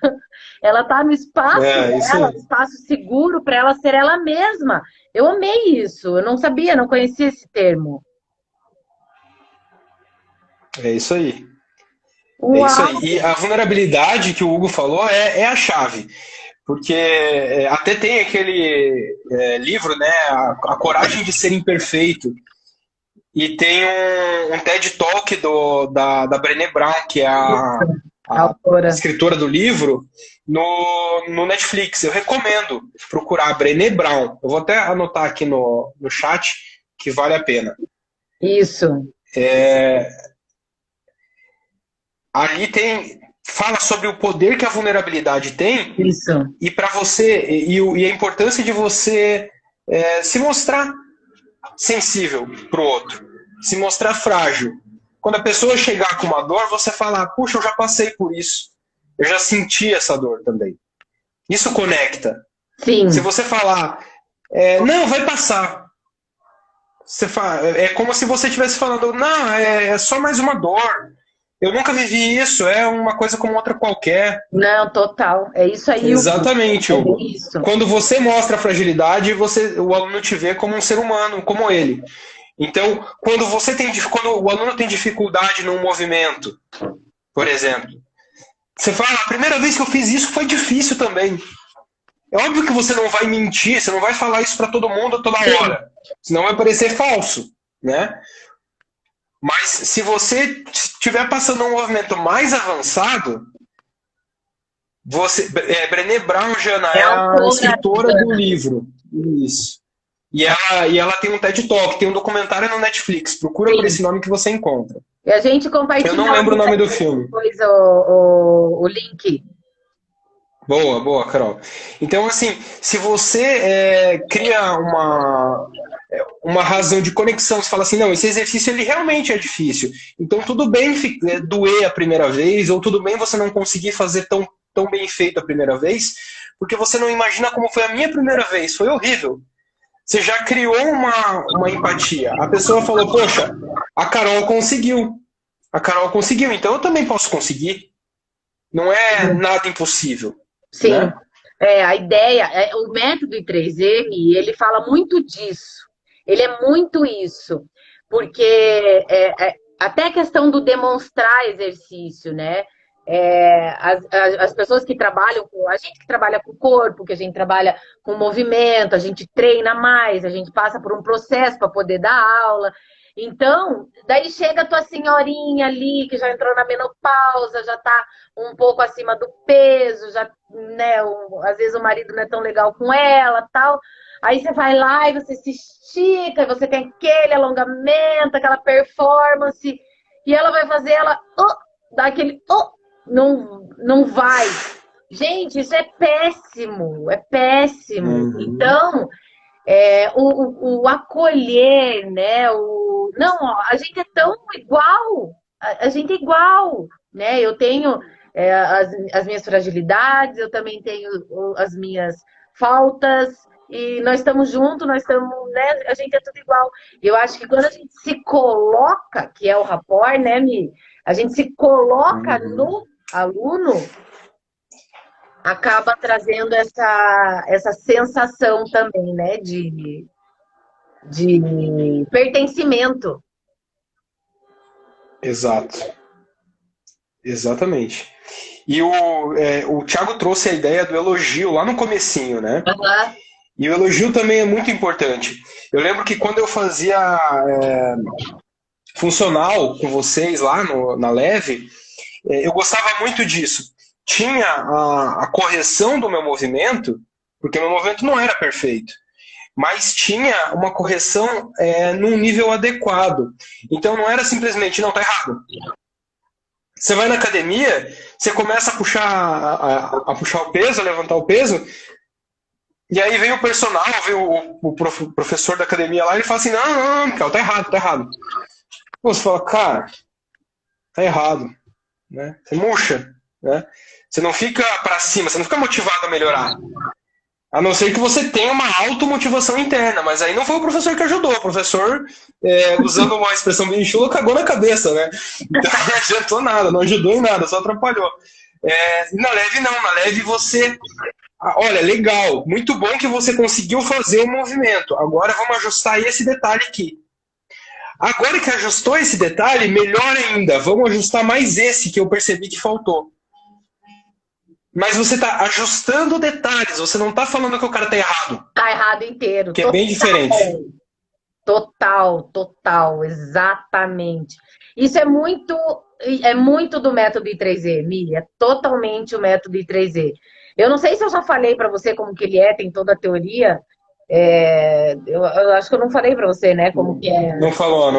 Ela tá no espaço Isso dela, aí. um espaço seguro para ela ser ela mesma. Eu amei isso, eu não sabia, não conhecia esse termo. É isso aí. É isso Uau! aí. E a vulnerabilidade que o Hugo falou é a chave. Porque até tem aquele livro, né? A Coragem de Ser Imperfeito. E tem um TED Talk da Brené Brown, que é a Autora. escritora do livro, no Netflix. Eu recomendo procurar a Brené Brown. Eu vou até anotar aqui no chat que vale a pena. Isso. Ali fala sobre o poder que a vulnerabilidade tem Isso. e para você e a importância de você se mostrar sensível para o outro, se mostrar frágil. Quando a pessoa chegar com uma dor, você falar: puxa, eu já passei por isso, eu já senti essa dor também. Isso conecta. Sim. Se você falar, não, vai passar. É como se você estivesse falando: não, é só mais uma dor. Eu nunca vivi isso, é uma coisa como outra qualquer. Não, total. É isso aí. Exatamente, Hugo. Isso. Quando você mostra a fragilidade, o aluno te vê como um ser humano, como ele. Então, quando o aluno tem dificuldade num movimento, por exemplo, você fala: a primeira vez que eu fiz isso foi difícil também. É óbvio que você não vai mentir, você não vai falar isso para todo mundo toda hora, senão vai parecer falso, né? Mas se você estiver passando um movimento mais avançado, Brené Brown, Jana, é a escritora do livro. Isso. E ela tem um TED Talk, tem um documentário no Netflix. Procura por esse nome que você encontra. E a gente compartilha. Eu não lembro o nome do filme. Depois o link. Boa, Carol. Então, assim, se você cria uma razão de conexão, você fala assim: não, esse exercício ele realmente é difícil. Então, tudo bem doer a primeira vez, ou tudo bem você não conseguir fazer tão bem feito a primeira vez, porque você não imagina como foi a minha primeira vez. Foi horrível. Você já criou uma empatia. A pessoa falou: poxa, a Carol conseguiu. A Carol conseguiu, então eu também posso conseguir. Não é nada impossível. Sim. Né? A ideia, o método I3M, ele fala muito disso. Ele é muito isso. Porque até a questão do demonstrar exercício, né? As pessoas que trabalham com... A gente que trabalha com o corpo, que a gente trabalha com movimento, a gente treina mais, a gente passa por um processo para poder dar aula. Então, daí chega a tua senhorinha ali, que já entrou na menopausa, já tá um pouco acima do peso, já, né, às vezes o marido não é tão legal com ela, tal. Aí você vai lá e você se estica, e você tem aquele alongamento, aquela performance, e ela vai fazer, dá aquele, não vai. Gente, isso é péssimo, é péssimo. Uhum. Então, o acolher, né? Não, a gente é tão igual, a gente é igual, né? Eu tenho as minhas fragilidades, eu também tenho as minhas faltas, e nós estamos juntos, nós estamos, né? A gente é tudo igual. Eu acho que quando a gente se coloca, que é o rapport, né, Mi? A gente se coloca no aluno, acaba trazendo essa sensação também, né, de pertencimento. Exato. Exatamente. E o Thiago trouxe a ideia do elogio lá no comecinho, né? Uhum. E o elogio também é muito importante. Eu lembro que quando eu fazia funcional com vocês lá na Leve, eu gostava muito disso. Tinha a correção do meu movimento, porque meu movimento não era perfeito, mas tinha uma correção num nível adequado. Então não era simplesmente, não, tá errado. Você vai na academia, você começa a puxar, a puxar o peso, a levantar o peso, e aí vem o personal, vem o professor da academia lá, e ele fala assim, não, Mikael, tá errado, tá errado. Você fala, cara, tá errado, né? Você murcha, né? Você não fica pra cima, você não fica motivado a melhorar. A não ser que você tenha uma automotivação interna, mas aí não foi o professor que ajudou. O professor, usando uma expressão bem chula, cagou na cabeça, né? Então não adiantou nada, não ajudou em nada, só atrapalhou. Na leve não, na leve você... Olha, legal, muito bom que você conseguiu fazer o movimento. Agora vamos ajustar esse detalhe aqui. Agora que ajustou esse detalhe, melhor ainda, vamos ajustar mais esse que eu percebi que faltou. Mas você está ajustando detalhes, você não está falando que o cara está errado. Tá errado inteiro. Que é bem diferente. Total, exatamente. Isso é muito do método I3E, Mi, é totalmente o método I3E. Eu não sei se eu já falei para você como que ele é, tem toda a teoria. Eu acho que eu não falei para você, né, como que é. Não falou.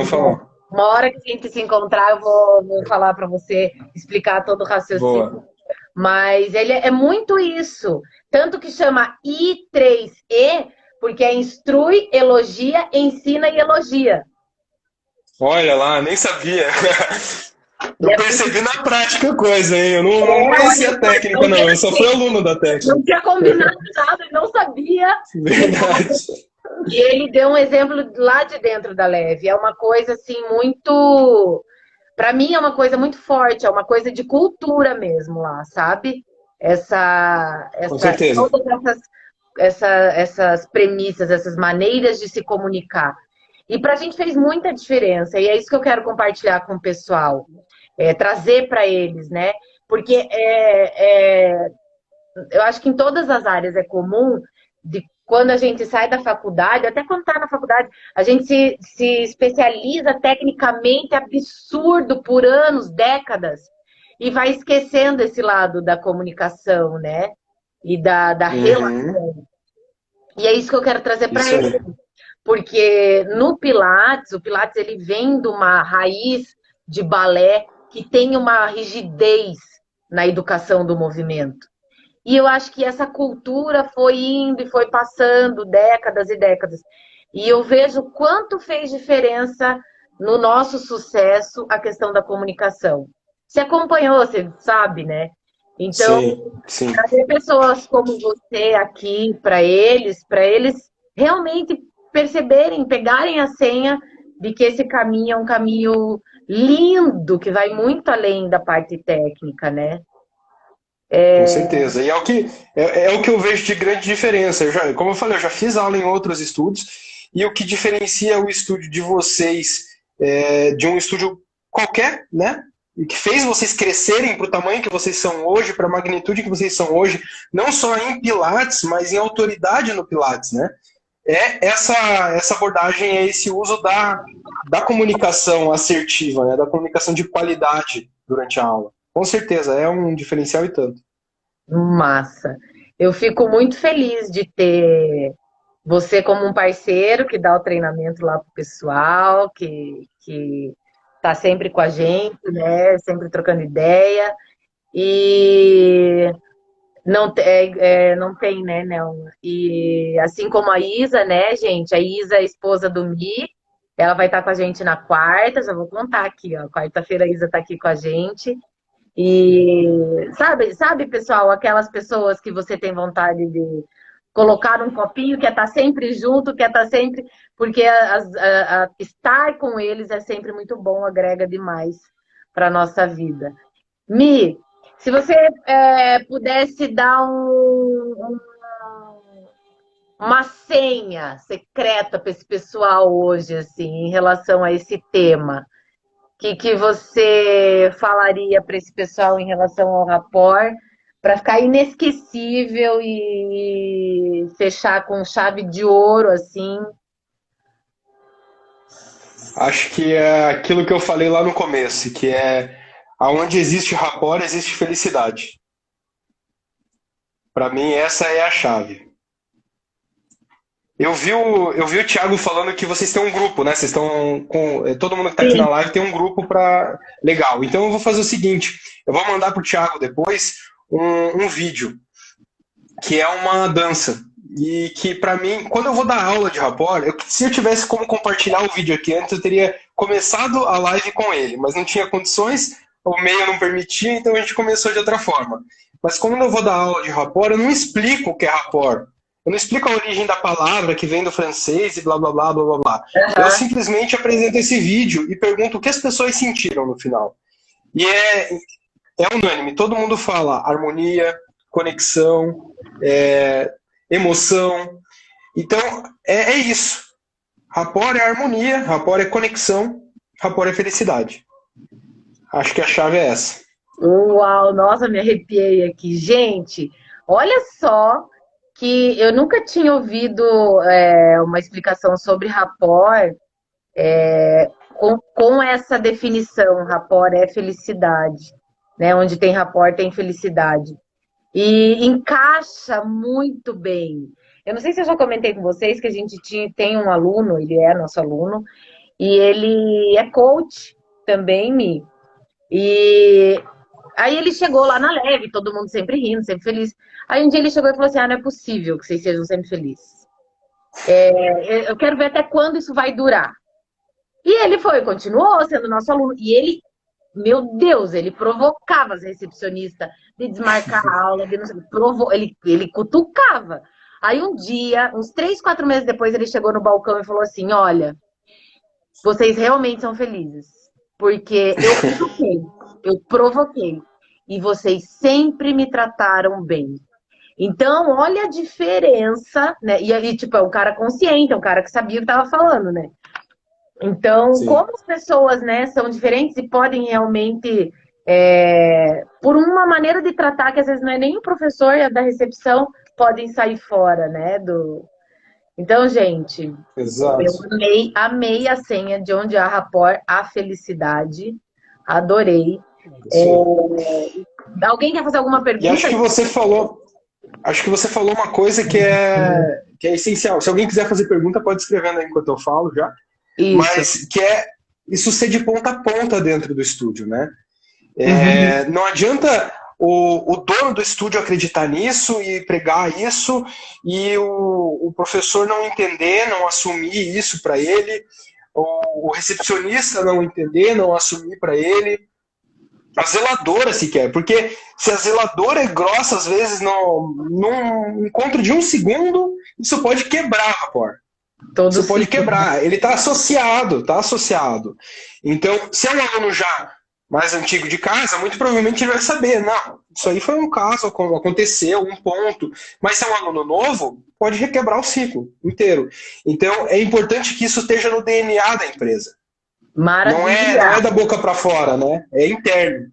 Uma hora que a gente se encontrar, eu vou falar para você, explicar todo o raciocínio. Boa. Mas ele é muito isso. Tanto que chama I3E, porque é instrui, elogia, ensina e elogia. Olha lá, nem sabia. Eu percebi na prática a coisa, hein? Eu não conhecia a técnica, não. Eu só fui aluno da técnica. Não tinha combinado nada, não sabia. Verdade. E ele deu um exemplo lá de dentro da Leve. É uma coisa, assim, muito... Para mim é uma coisa muito forte, é uma coisa de cultura mesmo lá, sabe? Com certeza. Todas essas premissas, essas maneiras de se comunicar. E para a gente fez muita diferença, e é isso que eu quero compartilhar com o pessoal, trazer para eles, né? Porque eu acho que em todas as áreas é comum de quando a gente sai da faculdade, até quando está na faculdade, a gente se especializa tecnicamente absurdo por anos, décadas, e vai esquecendo esse lado da comunicação, né? E da relação. E é isso que eu quero trazer para eles. Porque no Pilates, o Pilates ele vem de uma raiz de balé que tem uma rigidez na educação do movimento. E eu acho que essa cultura foi indo e foi passando décadas e décadas. E eu vejo quanto fez diferença no nosso sucesso a questão da comunicação. Você acompanhou, você sabe, né? Então, sim. trazer pessoas como você aqui para eles realmente perceberem, pegarem a senha de que esse caminho é um caminho lindo, que vai muito além da parte técnica, né? Com certeza. E é o que eu vejo de grande diferença. Como eu falei, eu já fiz aula em outros estúdios, e o que diferencia o estúdio de vocês de um estúdio qualquer, né? E que fez vocês crescerem para o tamanho que vocês são hoje, para a magnitude que vocês são hoje, não só em Pilates, mas em autoridade no Pilates, né? Essa abordagem, é esse uso da comunicação assertiva, né? Da comunicação de qualidade durante a aula. Com certeza, é um diferencial e tanto. Massa. Eu fico muito feliz de ter você como um parceiro que dá o treinamento lá pro pessoal, que tá sempre com a gente, né? Sempre trocando ideia. E não tem, né, não. E assim como a Isa, né, gente? A Isa, a esposa do Mi, ela vai estar com a gente na quarta, já vou contar aqui, ó. Quarta-feira a Isa tá aqui com a gente. E sabe, pessoal, aquelas pessoas que você tem vontade de colocar um copinho, quer estar sempre junto, quer estar sempre... Porque estar com eles é sempre muito bom, agrega demais para a nossa vida. Mi, se você pudesse dar uma senha secreta para esse pessoal hoje, assim, em relação a esse tema, que você falaria para esse pessoal em relação ao rapport para ficar inesquecível e fechar com chave de ouro, assim? Acho que é aquilo que eu falei lá no começo, que é aonde existe rapport, existe felicidade. Para mim, essa é a chave. eu vi o Thiago falando que vocês têm um grupo, né? Vocês estão com. Todo mundo que está aqui na Sim. live tem um grupo para. Legal. Então eu vou fazer o seguinte: eu vou mandar pro Thiago depois um vídeo, que é uma dança. E que, para mim, quando eu vou dar aula de rapport, se eu tivesse como compartilhar o vídeo aqui antes, eu teria começado a live com ele, mas não tinha condições, o meio não permitia, então a gente começou de outra forma. Mas quando eu vou dar aula de rapport, eu não explico o que é rapport. Eu não explico a origem da palavra, que vem do francês e blá blá blá blá blá blá. Eu Aham. simplesmente apresento esse vídeo e pergunto o que as pessoas sentiram no final. E é unânime, todo mundo fala harmonia, conexão, é, emoção. Então, é isso. Rapport é harmonia, rapport é conexão, rapport é felicidade. Acho que a chave é essa. Uau, nossa, me arrepiei aqui. Gente, olha só que eu nunca tinha ouvido uma explicação sobre rapport com essa definição. Rapport é felicidade, né? Onde tem rapport tem felicidade. E encaixa muito bem. Eu não sei se eu já comentei com vocês que a gente tem um aluno, ele é nosso aluno, e ele é coach também, Mi. E aí ele chegou lá na leve, todo mundo sempre rindo, sempre feliz. Aí um dia ele chegou e falou assim: ah, não é possível que vocês sejam sempre felizes. Eu quero ver até quando isso vai durar. E ele continuou sendo nosso aluno. E ele, meu Deus, ele provocava as recepcionistas de desmarcar a aula, de não sei, ele cutucava. Aí um dia, uns 3, 4 meses depois, ele chegou no balcão e falou assim: olha, vocês realmente são felizes. Porque eu provoquei. E vocês sempre me trataram bem. Então, olha a diferença, né? E aí, tipo, é um cara consciente, é um cara que sabia o que estava falando, né? Então, Sim. como as pessoas, né, são diferentes e podem realmente, por uma maneira de tratar que às vezes não é nem o professor e a da recepção, podem sair fora, né? Então, gente, eu Exato. amei a senha de onde há rapport, a felicidade. Adorei. Isso aí. Alguém quer fazer alguma E pergunta? acho que você falou uma coisa que é essencial. Se alguém quiser fazer pergunta, pode escrevendo aí enquanto eu falo já. Isso. Mas que é isso ser de ponta a ponta dentro do estúdio, né? Uhum. Não adianta o dono do estúdio acreditar nisso e pregar isso e o professor não entender, não assumir isso para ele, o recepcionista não entender, não assumir para ele, a zeladora sequer, porque se a zeladora é grossa, às vezes, num encontro de um segundo, isso pode quebrar a porta. Todo Isso pode ciclo. quebrar. Ele está associado, está associado. Então, se é um aluno já mais antigo de casa, muito provavelmente ele vai saber, não, isso aí foi um caso, aconteceu, um ponto. Mas se é um aluno novo, pode requebrar o ciclo inteiro. Então, é importante que isso esteja no DNA da empresa. Não Maravilha. é da boca para fora, né? É interno.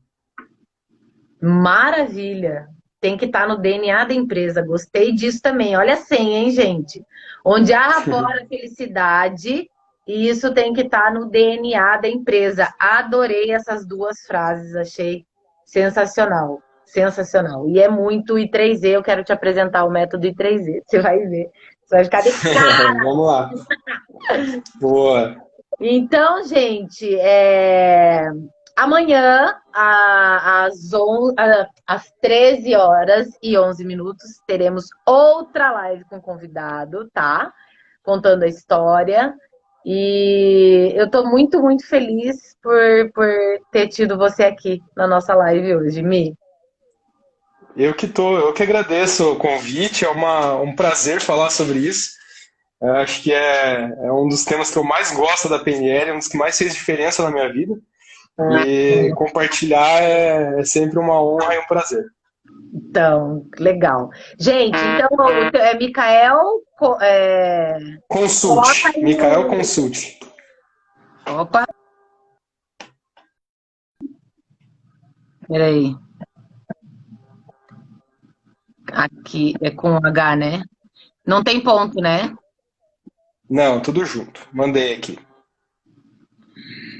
Maravilha. Tem que estar no DNA da empresa. Gostei disso também. Olha a senha, hein, gente? Onde há rapport, a felicidade, e isso tem que estar no DNA da empresa. Adorei essas duas frases, achei sensacional. Sensacional. E é muito I3E. Eu quero te apresentar o método I3E. Você vai ver. Você vai ficar de cara. Vamos lá. Boa. Então, gente, amanhã, às 13h11, teremos outra live com convidado, tá? Contando a história. E eu tô muito, muito feliz por ter tido você aqui na nossa live hoje, Mi. Eu que agradeço o convite, um prazer falar sobre isso. Eu acho que é um dos temas que eu mais gosto da PNL, um dos que mais fez diferença na minha vida. E compartilhar é sempre uma honra e um prazer. Então, legal. Gente, então, é Micael. Coloca Consulte, aí Mikael o. Consulte. Opa, peraí. Aqui é com H, né? Não tem ponto, né? Não, tudo junto. Mandei aqui.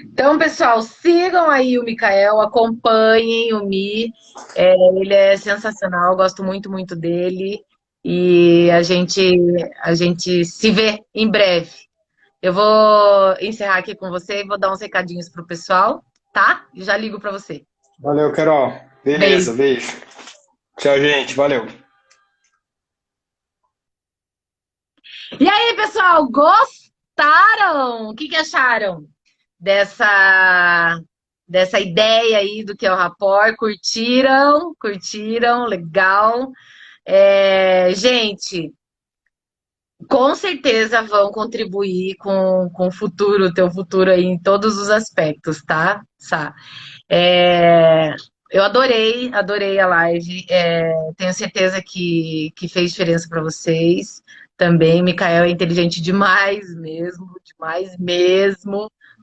Então, pessoal, sigam aí o Mikael, acompanhem o Mi. Ele é sensacional, eu gosto muito, muito dele. E a gente se vê em breve. Eu vou encerrar aqui com você e vou dar uns recadinhos pro pessoal, tá? E já ligo para você. Valeu, Carol. Beleza, Beijo. beijo. Tchau, gente. Valeu. E aí, pessoal, gostaram? O que que acharam dessa dessa ideia aí do que é o Rapport? Curtiram? Curtiram? Legal. Gente, com certeza vão contribuir com o futuro, o teu futuro aí em todos os aspectos, tá? É, eu adorei a live. Tenho certeza que fez diferença para vocês também. Micael é inteligente demais mesmo,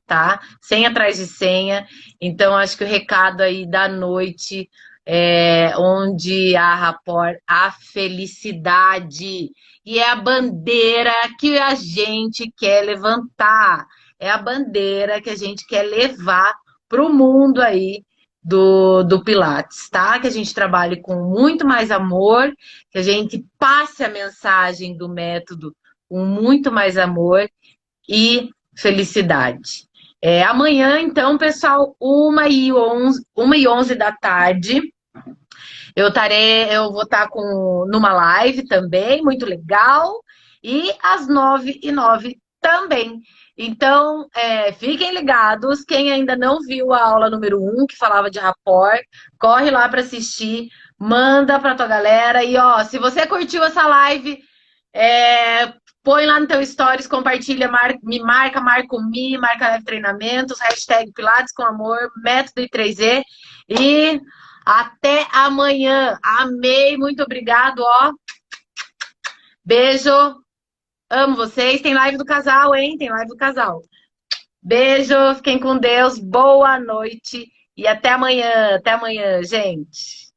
tá? Senha atrás de senha. Então, acho que o recado aí da noite é onde há rapport, a felicidade. E é a bandeira que a gente quer levantar. É a bandeira que a gente quer levar para o mundo aí do Pilates, tá? Que a gente trabalhe com muito mais amor, que a gente passe a mensagem do método com muito mais amor e felicidade. Amanhã, então, pessoal, 1h11 da tarde, eu vou estar numa live também, muito legal, e às 9h09 também. Então, fiquem ligados. Quem ainda não viu a aula número 1, que falava de rapport, corre lá para assistir, manda para tua galera. E ó, se você curtiu essa live, põe lá no teu stories, compartilha, me marca, marca Leve Treinamentos, hashtag Pilates com Amor, método I3E. E até amanhã. Amei, muito obrigado, ó. Beijo. Amo vocês. Tem live do casal, hein? Tem live do casal. Beijo, fiquem com Deus. Boa noite e até amanhã. Até amanhã, gente.